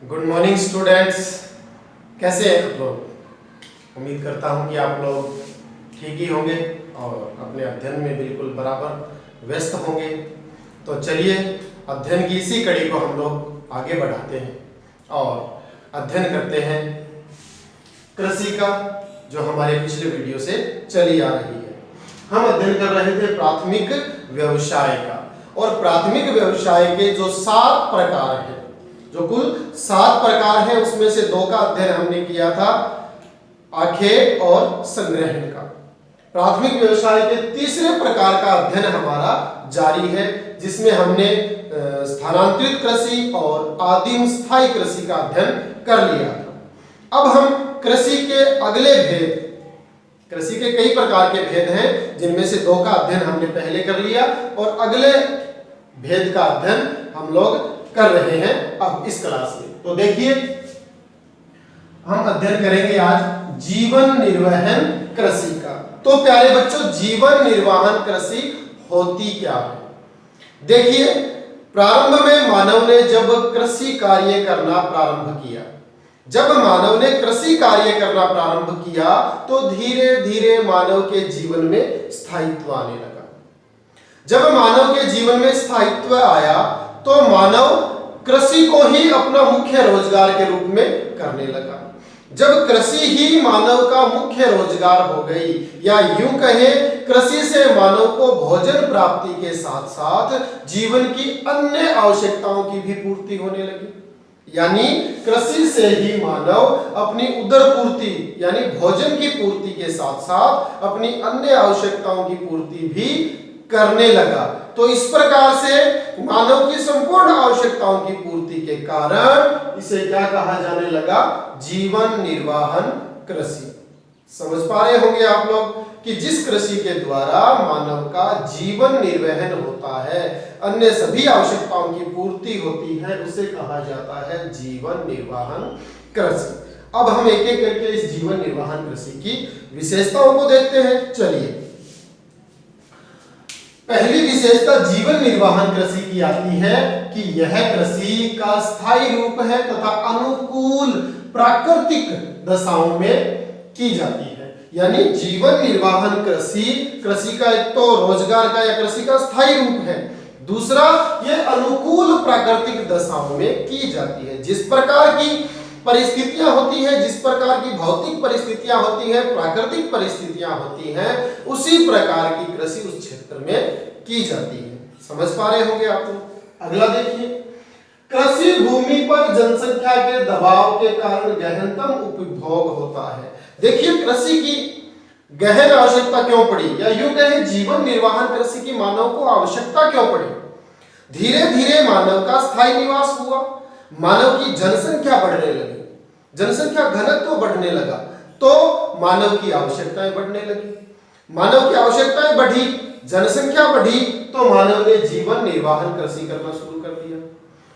Good morning students. कैसे हैं आप लोग? उम्मीद करता हूं कि आप लोग ठीक ही होंगे और अपने अध्ययन में बिल्कुल बराबर व्यस्त होंगे। तो चलिए अध्ययन की इसी कड़ी को हम लोग आगे बढ़ाते हैं और अध्ययन करते हैं कृषि का, जो हमारे पिछले वीडियो से चली आ रही है। हम अध्ययन कर रहे थे प्राथमिक व्यवसाय का, और प्राथमिक व्यवसाय के जो 7 प्रकार हैं, जो कुल 7 प्रकार हैं, उसमें से 2 का अध्ययन हमने किया था, आखेट और संग्रहण का। प्राथमिक व्यवसाय के तीसरे प्रकार का अध्ययन हमारा जारी है, जिसमें हमने स्थानांतरित कृषि और आदिम स्थायी कृषि का अध्ययन कर लिया था। अब हम कृषि के अगले भेद, कृषि के कई प्रकार के भेद हैं, जिनमें से 2 का अध्ययन हमने पहले कर लिया और अगले भेद का अध्ययन हम लोग कर रहे हैं अब इस क्लास में। तो देखिए, हम अध्ययन करेंगे आज जीवन निर्वहन कृषि का। तो प्यारे बच्चों, जीवन निर्वाहन कृषि होती क्या है? देखिए, प्रारंभ में मानव ने जब कृषि कार्य करना प्रारंभ किया, तो धीरे धीरे मानव के जीवन में स्थायित्व आने लगा। जब मानव के जीवन में स्थायित्व आया तो मानव कृषि को ही अपना मुख्य रोजगार के रूप में करने लगा। जब कृषि ही मानव का मुख्य रोजगार हो गई, या यूं कहें, कृषि से मानव को भोजन प्राप्ति के साथ साथ जीवन की अन्य आवश्यकताओं की भी पूर्ति होने लगी। यानी कृषि से ही मानव अपनी उदर पूर्ति यानी भोजन की पूर्ति के साथ साथ अपनी अन्य आवश्यकताओं की पूर्ति भी करने लगा। तो इस प्रकार से मानव की संपूर्ण आवश्यकताओं की पूर्ति के कारण इसे क्या कहा जाने लगा? जीवन निर्वाहन कृषि। समझ पा रहे होंगे आप लोग कि जिस कृषि के द्वारा मानव का जीवन निर्वहन होता है, अन्य सभी आवश्यकताओं की पूर्ति होती है, उसे कहा जाता है जीवन निर्वाहन कृषि। अब हम एक एक करके इस जीवन निर्वाहन कृषि की विशेषताओं को देखते हैं। चलिए, पहली विशेषता जीवन निर्वाहन कृषि की आती है कि यह कृषि का स्थायी रूप है तथा अनुकूल प्राकृतिक दशाओं में की जाती है। यानी जीवन निर्वाहन कृषि का एक तो रोजगार का या कृषि का स्थायी रूप है, दूसरा ये अनुकूल प्राकृतिक दशाओं में की जाती है। जिस प्रकार की परिस्थितियां होती हैं, जिस प्रकार की भौतिक परिस्थितियां होती हैं, प्राकृतिक परिस्थितियां होती हैं, उसी प्रकार की कृषि उस क्षेत्र में की जाती है। समझ पा रहे होंगे आप लोग। अगला देखिए, कृषि भूमि पर जनसंख्या के दबाव के कारण गहनतम उपभोग होता है। देखिए, कृषि की गहन आवश्यकता क्यों पड़ी, या यूं कहें जीवन निर्वाहन कृषि की मानव को आवश्यकता क्यों पड़ी? धीरे धीरे मानव का स्थायी निवास हुआ, मानव की जनसंख्या बढ़ने लगी, जनसंख्या घनत्व बढ़ने लगा, तो मानव की आवश्यकताएं बढ़ने लगी। मानव की आवश्यकताएं बढ़ी, जनसंख्या बढ़ी, तो मानव ने जीवन निर्वाहन कृषि करना शुरू कर दिया।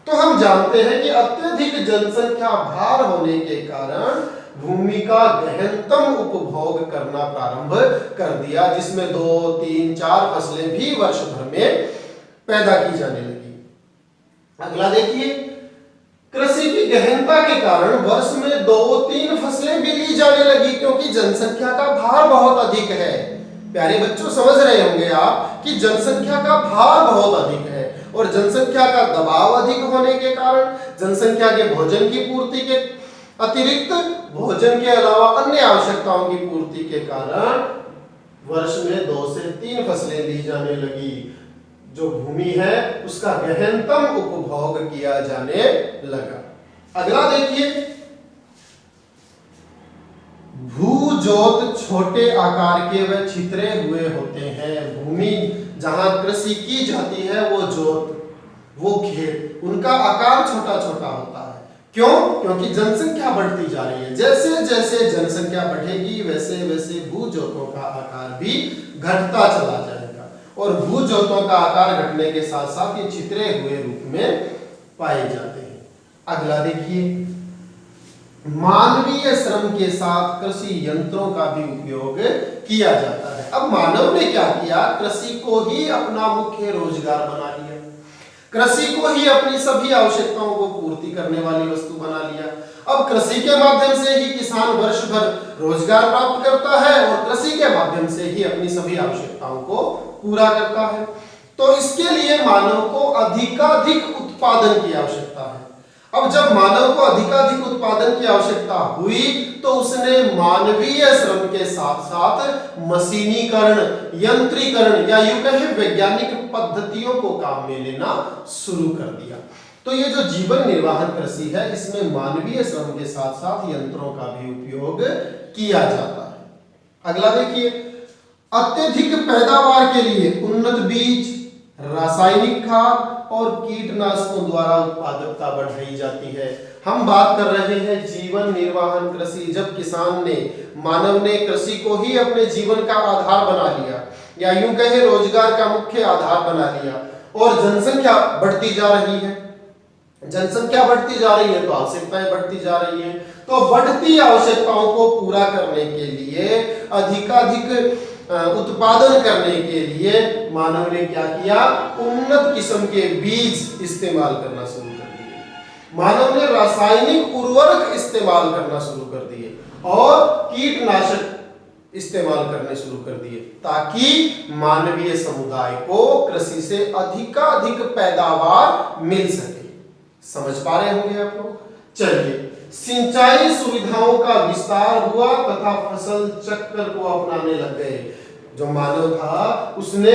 तो हम जानते हैं कि अत्यधिक जनसंख्या भार होने के कारण भूमि का गहनतम उपभोग करना प्रारंभ कर दिया, जिसमें 2, 3, 4 फसलें भी वर्ष भर में पैदा की जाने लगी। अगला देखिए, कृषि की गहनता के कारण वर्ष में 2-3 फसलें भी ली जाने लगी, क्योंकि जनसंख्या का भार बहुत अधिक है। प्यारे बच्चों, समझ रहे होंगे आप कि जनसंख्या का भार बहुत अधिक है, और जनसंख्या का दबाव अधिक होने के कारण, जनसंख्या के भोजन की पूर्ति के अतिरिक्त भोजन के अलावा अन्य आवश्यकताओं की पूर्ति के कारण वर्ष में 2 से 3 फसलें ली जाने लगी। जो भूमि है उसका गहनतम उपभोग किया जाने लगा। अगला देखिए, भूजोत छोटे आकार के व छितरे हुए होते हैं। भूमि जहां कृषि की जाती है, वो जोत, वो खेत, उनका आकार छोटा छोटा होता है। क्यों? क्योंकि जनसंख्या बढ़ती जा रही है। जैसे जैसे जनसंख्या बढ़ेगी, वैसे वैसे भूजोतों का आकार भी घटता चला जाएगा, और भूजोतों का आकार घटने के साथ साथ ये छितरे हुए रूप में पाए जाते हैं। अगला देखिए, मानवीय श्रम के साथ कृषि यंत्रों का भी उपयोग किया जाता है। अब मानव ने क्या किया? कृषि को ही अपना मुख्य रोजगार बना लिया। कृषि को ही अपनी सभी आवश्यकताओं को पूर्ति करने वाली वस्तु बना लिया। अब कृषि के माध्यम से ही किसान वर्ष भर रोजगार प्राप्त करता है और कृषि के माध्यम से ही अपनी सभी आवश्यकताओं को पूरा करता है। तो इसके लिए मानव को अधिकाधिक उत्पादन की आवश्यकता है। अब जब मानव को अधिकाधिक उत्पादन की आवश्यकता हुई तो उसने मानवीय श्रम के साथ साथ मशीनीकरण, यंत्रीकरण या यूं कहें वैज्ञानिक पद्धतियों को काम में लेना शुरू कर दिया। तो ये जो जीवन निर्वाहन कृषि है इसमें मानवीय श्रम के साथ साथ यंत्रों का भी उपयोग किया जाता है। अगला देखिए, अत्यधिक पैदावार के लिए उन्नत बीज, रासायनिक खाद और कीटनाशकों द्वारा उत्पादकता बढ़ाई जाती है। हम बात कर रहे हैं जीवन निर्वाहन कृषि। जब किसान ने, मानव ने कृषि को ही अपने जीवन का आधार बना लिया या यूं कहें रोजगार का मुख्य आधार बना लिया और जनसंख्या बढ़ती जा रही है, जनसंख्या बढ़ती जा रही है तो आवश्यकताएं बढ़ती जा रही है। तो बढ़ती आवश्यकताओं को पूरा करने के लिए, अधिकाधिक उत्पादन करने के लिए मानव ने क्या किया? उन्नत किस्म के बीज इस्तेमाल करना शुरू कर दिए। मानव ने रासायनिक उर्वरक इस्तेमाल करना शुरू कर दिए और कीटनाशक इस्तेमाल करने शुरू कर दिए ताकि मानवीय समुदाय को कृषि से अधिकाधिक पैदावार मिल सके। समझ पा रहे होंगे आप लोग? चलिए, सिंचाई सुविधाओं का विस्तार हुआ तथा फसल चक्र को अपनाने लग गए। जो मानव था उसने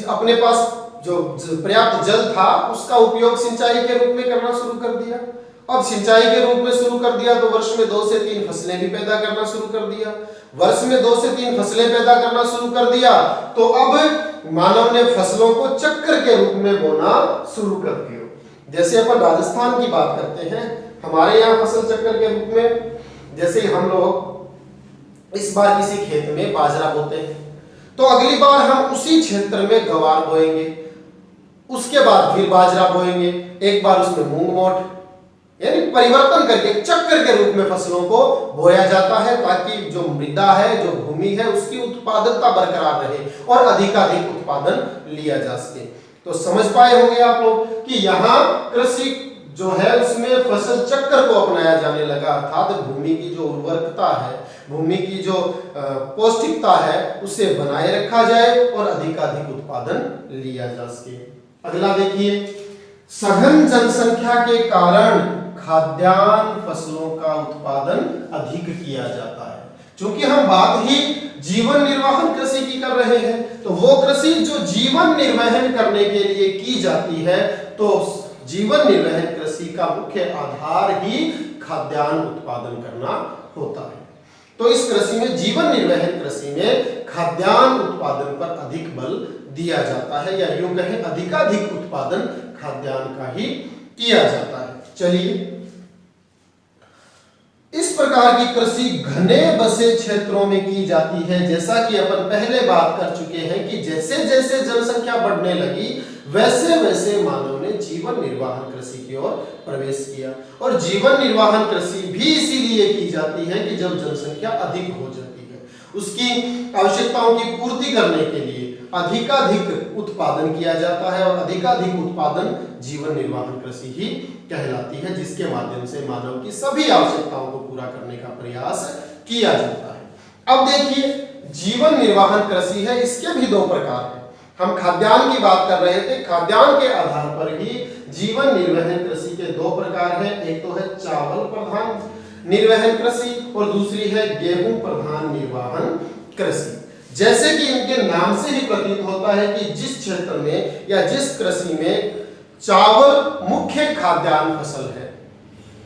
अपने पास जो पर्याप्त जल था उसका उपयोग सिंचाई के रूप में करना शुरू कर दिया। अब सिंचाई के रूप में शुरू कर दिया तो वर्ष में 2 से 3 फसलें भी पैदा करना शुरू कर दिया। वर्ष में 2 से 3 फसलें पैदा करना शुरू कर दिया तो अब मानव ने फसलों को चक्र के रूप में बोना शुरू कर दिया। जैसे अपन राजस्थान की बात करते हैं, हमारे यहाँ फसल चक्र के रूप में जैसे हम लोग इस बार किसी खेत में बाजरा बोते हैं तो अगली बार हम उसी क्षेत्र में गवार बोएंगे, उसके बाद फिर बाजरा बोएंगे, एक बार उसमें मूंग मोठ, यानी परिवर्तन करके चक्र के रूप में फसलों को बोया जाता है ताकि जो मृदा है, जो भूमि है, उसकी उत्पादकता बरकरार रहे और अधिकाधिक उत्पादन लिया जा सके। तो समझ पाए होंगे आप लोग कि यहाँ कृषि जो है उसमें फसल चक्र को अपनाया जाने लगा, अर्थात भूमि की जो उर्वरकता है, भूमि की जो पौष्टिकता है उसे बनाए रखा जाए और अधिकाधिक उत्पादन लिया जा सके। अगला देखिए, सघन जनसंख्या के कारण खाद्यान्न फसलों का उत्पादन अधिक किया जाता है। क्योंकि हम बात ही जीवन निर्वाहन कृषि की कर रहे हैं तो वो कृषि जो जीवन निर्वहन करने के लिए की जाती है, तो जीवन निर्वहन कृषि का मुख्य आधार ही खाद्यान्न उत्पादन करना होता है। तो इस कृषि में, जीवन निर्वहन कृषि में खाद्यान्न उत्पादन पर अधिक बल दिया जाता है या यूं कहें अधिकाधिक उत्पादन खाद्यान्न का ही किया जाता है। चलिए, इस प्रकार की कृषि घने बसे क्षेत्रों में की जाती है। जैसा कि अपन पहले बात कर चुके हैं कि जैसे जैसे जनसंख्या बढ़ने लगी वैसे वैसे मानव ने जीवन निर्वाहन कृषि की ओर प्रवेश किया। और जीवन निर्वाहन कृषि भी इसीलिए की जाती है कि जब जनसंख्या अधिक हो जाती है, उसकी आवश्यकताओं की पूर्ति करने के लिए अधिकाधिक उत्पादन किया जाता है और अधिकाधिक उत्पादन जीवन निर्वाहन कृषि ही कहलाती है, जिसके माध्यम से मानव की सभी आवश्यकताओं को पूरा करने का प्रयास किया जाता है। अब देखिए, जीवन निर्वाहन कृषि है, इसके भी 2 प्रकार हैं। हम खाद्यान्न की बात कर रहे थे, खाद्यान्न के आधार पर ही जीवन निर्वहन कृषि के 2 प्रकार हैं। एक तो है चावल प्रधान निर्वहन कृषि और दूसरी है गेहूं प्रधान निर्वाहन कृषि। जैसे कि इनके नाम से ही प्रतीत होता है कि जिस क्षेत्र में या जिस कृषि में चावल मुख्य खाद्यान्न फसल है,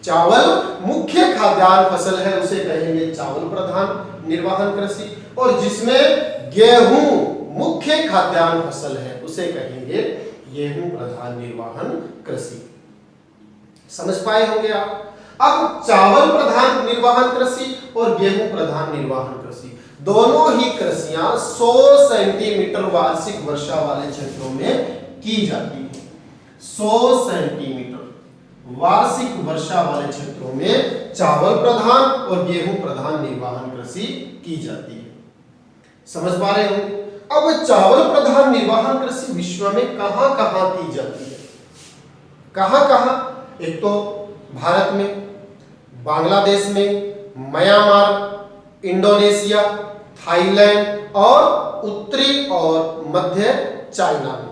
चावल मुख्य खाद्यान्न फसल है, उसे कहेंगे चावल प्रधान निर्वाहन कृषि। और जिसमें गेहूं मुख्य खाद्यान्न फसल है उसे कहेंगे गेहूं प्रधान निर्वाहन कृषि। समझ पाए होंगे आप? अब चावल प्रधान निर्वाहन कृषि और गेहूं प्रधान निर्वाहन कृषि दोनों ही कृषियां 100 सेंटीमीटर वार्षिक वर्षा वाले क्षेत्रों में की जाती है। 100 सेंटीमीटर वार्षिक वर्षा वाले क्षेत्रों में चावल प्रधान और गेहूं प्रधान निर्वाहन कृषि की जाती है। समझ पा रहे होंगे? अब चावल प्रधान निर्वाहन कृषि विश्व में कहां-कहां की जाती है? कहाँ कहाँ? एक तो भारत में, बांग्लादेश में, म्यांमार, इंडोनेशिया, थाईलैंड और उत्तरी और मध्य चाइना में।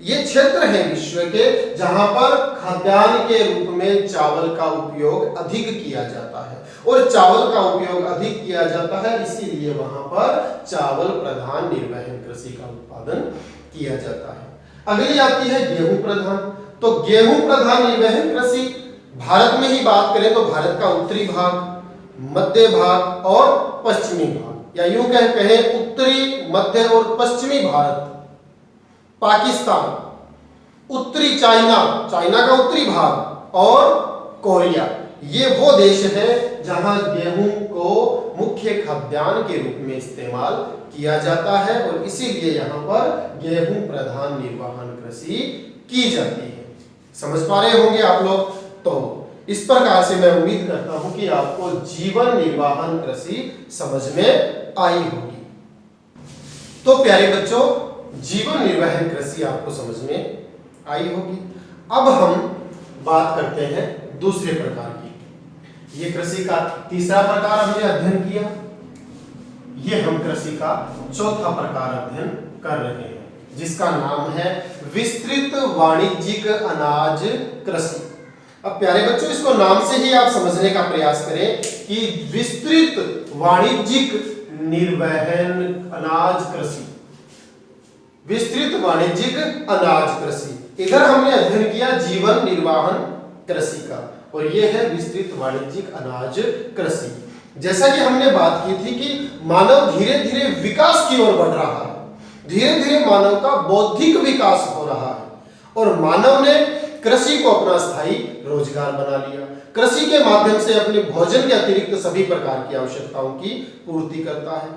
ये क्षेत्र है विश्व के जहां पर खाद्यान्न के रूप में चावल का उपयोग अधिक किया जाता है, और चावल का उपयोग अधिक किया जाता है इसीलिए वहां पर चावल प्रधान निर्वहन कृषि का उत्पादन किया जाता है। अगली आती है गेहूं प्रधान। तो गेहूं प्रधान निर्वहन कृषि भारत में ही बात करें तो भारत का उत्तरी भाग, मध्य भाग और पश्चिमी भाग, या यूं कहें उत्तरी, मध्य और पश्चिमी भारत, पाकिस्तान, उत्तरी चाइना, चाइना का उत्तरी भाग और कोरिया, ये वो देश है जहां गेहूं को मुख्य खाद्यान्न के रूप में इस्तेमाल किया जाता है, और इसीलिए यहां पर गेहूं प्रधान निर्वहन कृषि की जाती है। समझ पा रहे होंगे आप लोग? तो इस प्रकार से मैं उम्मीद करता हूं कि आपको जीवन निर्वाहन कृषि समझ में आई होगी। तो प्यारे बच्चों, जीवन निर्वहन कृषि आपको समझ में आई होगी। अब हम बात करते हैं दूसरे प्रकार की। ये कृषि का तीसरा प्रकार हमने अध्ययन किया, ये हम कृषि का चौथा प्रकार अध्ययन कर रहे हैं, जिसका नाम है विस्तृत वाणिज्यिक अनाज कृषि। अब प्यारे बच्चों, इसको नाम से ही आप समझने का प्रयास करें कि विस्तृत वाणिज्यिक निर्वहन अनाज कृषि, विस्तृत वाणिज्यिक अनाज कृषि। इधर हमने अध्ययन किया जीवन निर्वाहन कृषि का, और यह है विस्तृत वाणिज्यिक अनाज कृषि। जैसा कि हमने बात की थी कि मानव धीरे धीरे विकास की ओर बढ़ रहा है, धीरे धीरे मानव का बौद्धिक विकास हो रहा है, और मानव ने कृषि को अपना स्थायी रोजगार बना लिया। कृषि के माध्यम से अपने भोजन के अतिरिक्त सभी प्रकार की आवश्यकताओं की पूर्ति करता है।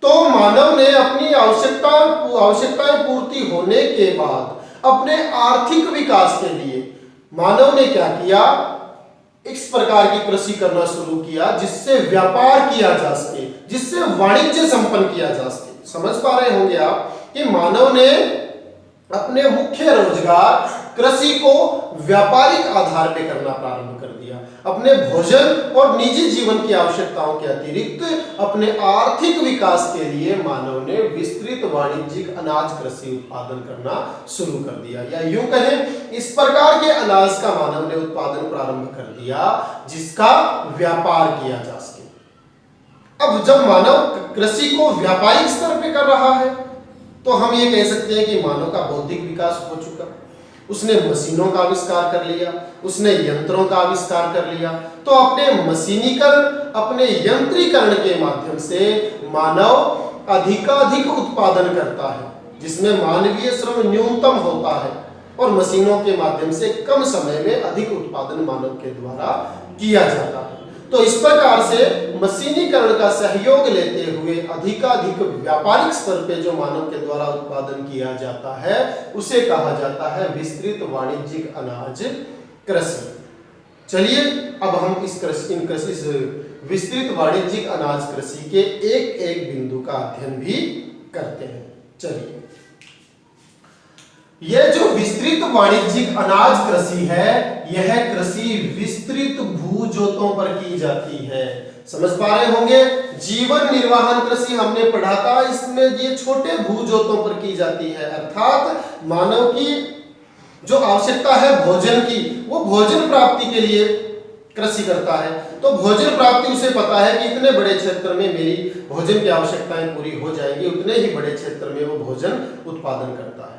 तो मानव ने अपनी आवश्यकताएं पूर्ति होने के बाद अपने आर्थिक विकास के लिए मानव ने क्या किया? इस प्रकार की कृषि करना शुरू किया जिससे व्यापार किया जा सके, जिससे वाणिज्य संपन्न किया जा सके। समझ पा रहे होंगे आप कि मानव ने अपने मुख्य रोजगार कृषि को व्यापारिक आधार पर करना प्रारंभ कर दिया। अपने भोजन और निजी जीवन की आवश्यकताओं के अतिरिक्त अपने आर्थिक विकास के लिए मानव ने विस्तृत वाणिज्यिक अनाज कृषि उत्पादन करना शुरू कर दिया, या यूं कहें इस प्रकार के अनाज का मानव ने उत्पादन प्रारंभ कर दिया जिसका व्यापार किया जा सके। अब जब मानव कृषि को व्यापारिक स्तर पर कर रहा है तो हम ये कह सकते हैं कि मानव का बौद्धिक विकास हो चुका। उसने मशीनों का आविष्कार कर लिया, उसने यंत्रों का आविष्कार कर लिया। तो अपने मशीनीकरण, अपने यंत्रीकरण के माध्यम से मानव अधिकाधिक उत्पादन करता है, जिसमें मानवीय श्रम न्यूनतम होता है, और मशीनों के माध्यम से कम समय में अधिक उत्पादन मानव के द्वारा किया जाता है। तो इस प्रकार से मशीनीकरण का सहयोग लेते हुए अधिकाधिक व्यापारिक स्तर पे जो मानव के द्वारा उत्पादन किया जाता है उसे कहा जाता है विस्तृत वाणिज्यिक अनाज कृषि। चलिए अब हम इस विस्तृत वाणिज्यिक अनाज कृषि के एक एक बिंदु का अध्ययन भी करते हैं। चलिए, यह जो विस्तृत वाणिज्यिक अनाज कृषि है, यह कृषि विस्तृत भूजोतों पर की जाती है। समझ पा रहे होंगे? जीवन निर्वाहन कृषि हमने पढ़ा था, इसमें ये छोटे भूजोतों पर की जाती है, अर्थात मानव की जो आवश्यकता है भोजन की, वो भोजन प्राप्ति के लिए कृषि करता है। तो भोजन प्राप्ति उसे पता है कि इतने बड़े क्षेत्र में मेरी भोजन की आवश्यकताएं पूरी हो जाएंगी, उतने ही बड़े क्षेत्र में वो भोजन उत्पादन करता है।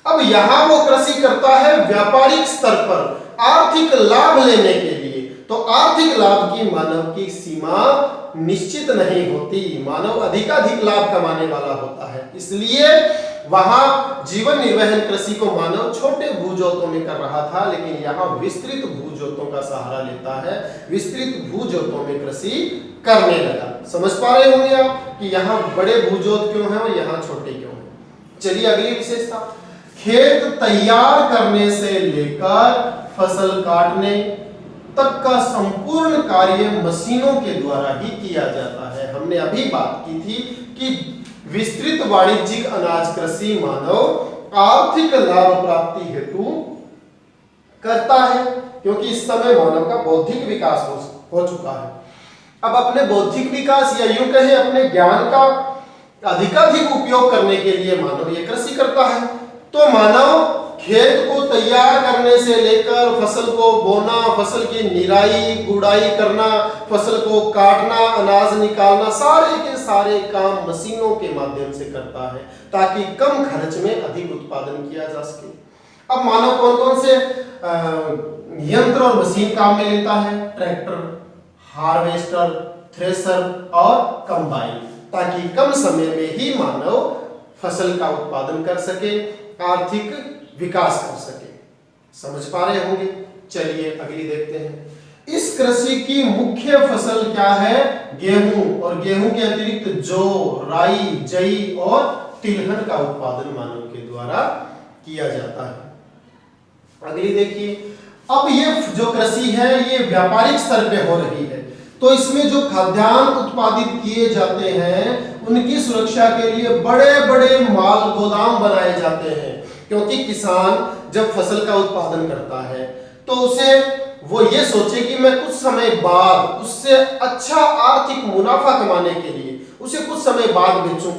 अब यहां वो कृषि करता है व्यापारिक स्तर पर आर्थिक लाभ लेने के लिए। तो आर्थिक लाभ की मानव की सीमा निश्चित नहीं होती, मानव अधिकाधिक लाभ कमाने वाला होता है। इसलिए वहां जीवन निर्वहन कृषि को मानव छोटे भूजोतों में कर रहा था, लेकिन यहाँ विस्तृत भूजोतों का सहारा लेता है, विस्तृत भूजोतों में कृषि करने लगा। समझ पा रहे होंगे आप कि यहाँ बड़े भूजोत क्यों हैं और यहाँ छोटे क्यों हैं। चलिए अगली विशेषता, खेत तैयार करने से लेकर फसल काटने तक का संपूर्ण कार्य मशीनों के द्वारा ही किया जाता है। हमने अभी बात की थी कि विस्तृत वाणिज्यिक अनाज कृषि मानव आर्थिक लाभ प्राप्ति हेतु करता है, क्योंकि इस समय मानव का बौद्धिक विकास हो चुका है। अब अपने बौद्धिक विकास या यूं कहें अपने ज्ञान का अधिकाधिक उपयोग करने के लिए मानव ये कृषि करता है। तो मानव खेत को तैयार करने से लेकर फसल को बोना, फसल की निराई गुड़ाई करना, फसल को काटना, अनाज निकालना, सारे के सारे काम मशीनों के माध्यम से करता है ताकि कम खर्च में अधिक उत्पादन किया जा सके। अब मानव कौन कौन से यंत्र और मशीन काम में लेता है? ट्रैक्टर, हार्वेस्टर, थ्रेशर और कंबाइन, ताकि कम समय में ही मानव फसल का उत्पादन कर सके, आर्थिक विकास कर सके। समझ पा रहे होंगे? चलिए अगली देखते हैं। इस कृषि की मुख्य फसल क्या है? गेहूं, और गेहूं के अतिरिक्त जौ, राई, जई और तिलहन का उत्पादन मानव के द्वारा किया जाता है। अगली देखिए, अब ये जो कृषि है ये व्यापारिक स्तर पे हो रही है, तो इसमें जो खाद्यान्न उत्पादित किए जाते हैं उनकी सुरक्षा के लिए बड़े बड़े माल गोदाम बनाए जाते हैं, क्योंकि किसान जब फसल का उत्पादन करता है तो उसे वो ये सोचे कि मैं कुछ समय बाद उससे अच्छा आर्थिक मुनाफा कमाने के लिए उसे कुछ समय बाद बेचूं।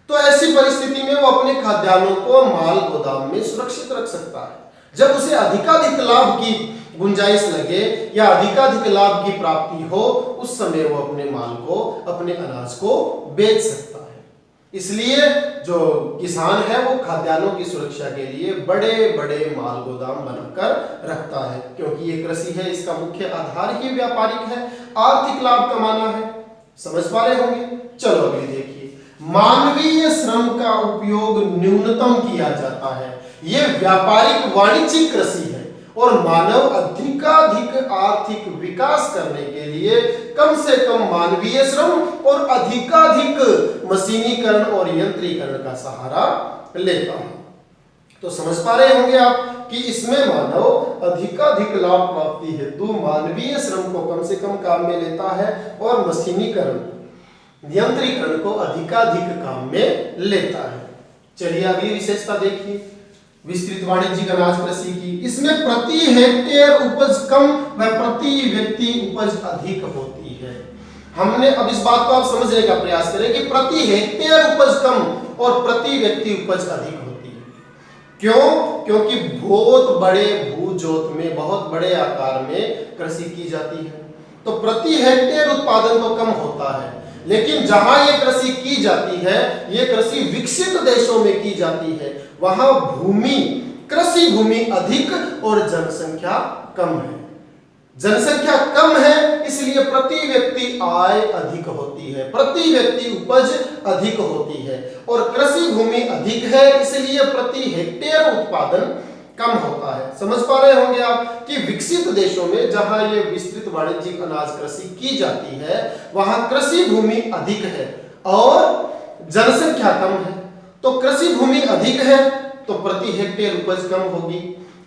तो ऐसी परिस्थिति में वो अपने खाद्यान्नों को माल गोदाम में सुरक्षित रख सकता है। जब उसे अधिकाधिक लाभ की गुंजाइश लगे या अधिकाधिक लाभ की प्राप्ति हो, उस समय वो अपने माल को, अपने अनाज को बेच सकता है। इसलिए जो किसान है वो खाद्यान्नों की सुरक्षा के लिए बड़े बड़े माल गोदाम बनाकर रखता है, क्योंकि ये कृषि है, इसका मुख्य आधार ही व्यापारिक है, आर्थिक लाभ कमाना है। समझ पा रहे होंगे? चलो अगली देखिए। मानवीय श्रम का उपयोग न्यूनतम किया जाता है। ये व्यापारिक वाणिज्यिक कृषि है और मानव अधिकाधिक आर्थिक विकास करने के लिए कम से कम मानवीय श्रम और अधिकाधिक मशीनीकरण और यंत्रीकरण का सहारा लेता है। तो समझ पा रहे होंगे आप कि इसमें मानव अधिकाधिक लाभ प्राप्ति हेतु मानवीय श्रम को कम से कम काम में लेता है और मशीनीकरण, यंत्रीकरण को अधिकाधिक काम में लेता है। चलिए अगली विशेषता देखिए, विस्तृत वाणिज्यिक अनाज कृषि की। इसमें प्रति हेक्टेयर उपज कम व प्रति व्यक्ति उपज अधिक होती है। हमने अब इस बात को आप समझने का प्रयास करें कि प्रति हेक्टेयर उपज कम और प्रति व्यक्ति उपज अधिक होती है। क्यों? क्योंकि बहुत बड़े भूजोत में, बहुत बड़े आकार में कृषि की जाती है, तो प्रति हेक्टेयर उत्पादन तो कम होता है, लेकिन जहां ये कृषि की जाती है, ये कृषि विकसित देशों में की जाती है, वहां भूमि, कृषि भूमि अधिक और जनसंख्या कम है। जनसंख्या कम है इसलिए प्रति व्यक्ति आय अधिक होती है, प्रति व्यक्ति उपज अधिक होती है, और कृषि भूमि अधिक है इसलिए प्रति हेक्टेयर उत्पादन कम होता है। समझ पा रहे होंगे आप कि विकसित देशों में जहां ये विस्तृत वाणिज्यिक अनाज कृषि की जाती है वहां कृषि भूमि अधिक है और जनसंख्या कम है। तो कृषि भूमि अधिक है तो प्रति हेक्टेयर उपज कम होगी,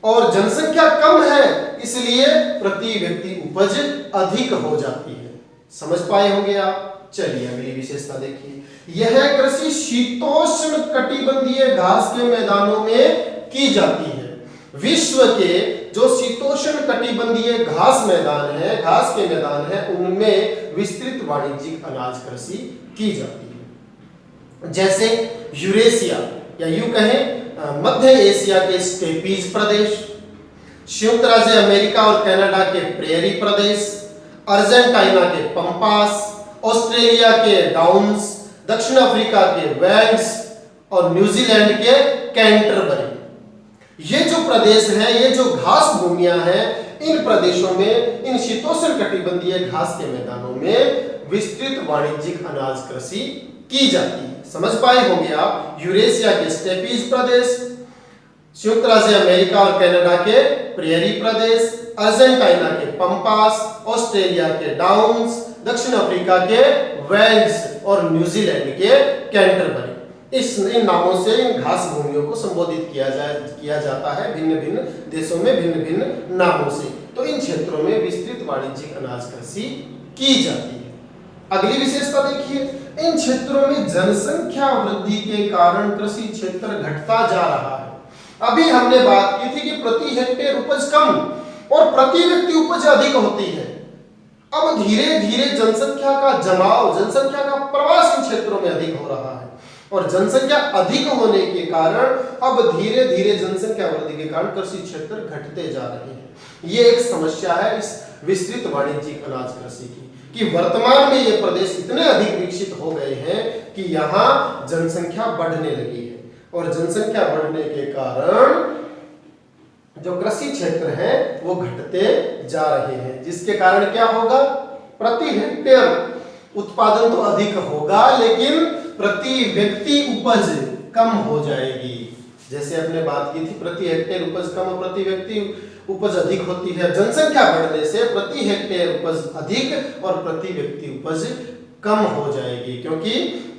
और जनसंख्या कम है इसलिए प्रति व्यक्ति उपज अधिक हो जाती है। समझ पाए होंगे आप? चलिए अगली विशेषता देखिए। यह कृषि शीतोष्ण कटिबंधीय घास के मैदानों में की जाती है। विश्व के जो शीतोष्ण कटिबंधीय घास मैदान है, घास के मैदान है, उनमें विस्तृत वाणिज्यिक अनाज कृषि की जाती है। जैसे यूरेशिया या यूं कहें मध्य एशिया के स्टेपीज प्रदेश, संयुक्त राज्य अमेरिका और कनाडा के प्रेरी प्रदेश, अर्जेंटीना के पंपास, ऑस्ट्रेलिया के डाउन्स, दक्षिण अफ्रीका के वेल्स और न्यूजीलैंड के कैंटरबरी। ये जो प्रदेश हैं, ये जो घास भूमियां हैं, इन प्रदेशों में, इन शीतोष्ण कटिबंधीय घास के मैदानों में विस्तृत वाणिज्यिक अनाज कृषि की जाती है। समझ पाए होंगे आप? यूरेशिया के स्टेपीज प्रदेश, संयुक्त राज्य अमेरिका और कनाडा के प्रेरी प्रदेश, अर्जेंटीना के पंपास, ऑस्ट्रेलिया के डाउन्स, दक्षिण अफ्रीका के वेल्स और न्यूजीलैंड के कैंटरबरी। इन नामों से इन घास भूमियों को संबोधित किया जाता है भिन्न भिन्न देशों में भिन्न भिन्न नामों से। तो इन क्षेत्रों में विस्तृत वाणिज्यिक अनाज कृषि की जाती है। अगली विशेषता देखिए, इन क्षेत्रों में जनसंख्या वृद्धि के कारण कृषि क्षेत्र घटता जा रहा है। अभी हमने बात की थी कि प्रति हेक्टेयर उपज कम और प्रति व्यक्ति उपज अधिक होती है। अब धीरे धीरे जनसंख्या का जमाव, जनसंख्या का प्रवास इन क्षेत्रों में अधिक हो रहा है और जनसंख्या अधिक होने के कारण अब धीरे धीरे जनसंख्या वृद्धि के कारण कृषि क्षेत्र घटते जा रहे हैं। ये एक समस्या है इस विस्तृत वाणिज्यिक अनाज कृषि की, कि वर्तमान में ये प्रदेश इतने अधिक विकसित हो गए हैं कि यहाँ जनसंख्या बढ़ने लगी है और जनसंख्या बढ़ने के कारण जो कृषि क्षेत्र है वो घटते जा रहे हैं, जिसके कारण क्या होगा, प्रति हेक्टेयर उत्पादन तो अधिक होगा लेकिन प्रति व्यक्ति उपज कम हो जाएगी। जैसे अपने बात की थी, प्रति हेक्टेयर उपज कम और प्रति व्यक्ति उपज अधिक होती है। जनसंख्या बढ़ने से प्रति हेक्टेयर उपज अधिक और प्रति व्यक्ति उपज कम हो जाएगी, क्योंकि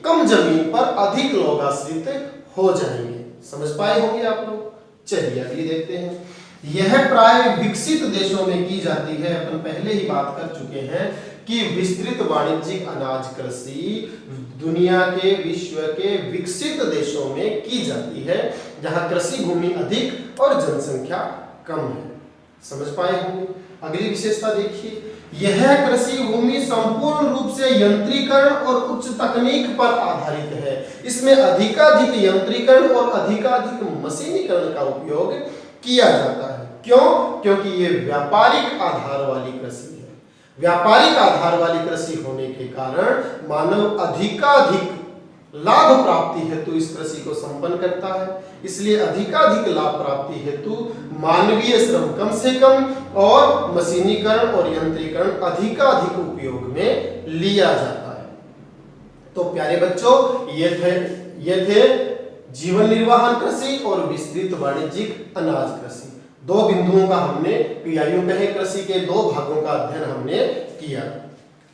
कम जमीन पर अधिक लोग आश्रित हो जाएंगे। समझ पाए होंगे आप लोग। चलिए अभी देखते हैं। यह प्राय विकसित देशों में की जाती है। अपन पहले ही बात कर चुके हैं कि विस्तृत वाणिज्यिक अनाज कृषि दुनिया के, विश्व के विकसित देशों में की जाती है, जहां कृषि भूमि अधिक और जनसंख्या कम है। समझ पाए होंगे। अगली विशेषता देखिए, यह कृषि भूमि संपूर्ण रूप से यंत्रीकरण और उच्च तकनीक पर आधारित है। इसमें अधिकाधिक यंत्रीकरण और अधिकाधिक मशीनीकरण का उपयोग किया जाता है। क्यों? क्योंकि ये व्यापारिक आधार वाली कृषि है। व्यापारिक आधार वाली कृषि होने के कारण मानव अधिकाधिक लाभ प्राप्ति हेतु इस कृषि को संपन्न करता है। इसलिए अधिकाधिक लाभ प्राप्ति हेतु मानवीय श्रम कम से कम और मशीनीकरण और यंत्रीकरण अधिकाधिक उपयोग में लिया जाता है। तो प्यारे बच्चों, ये थे जीवन निर्वाहन कृषि और विस्तृत वाणिज्यिक अनाज कृषि। दो बिंदुओं का हमने यूं कहे कृषि के दो भागों का अध्ययन हमने किया।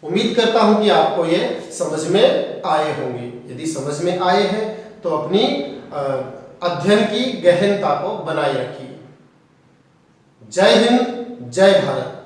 उम्मीद करता हूं कि आपको ये समझ में आए होंगे। यदि समझ में आए हैं तो अपनी अध्ययन की गहनता को बनाए रखिए। जय हिंद, जय भारत।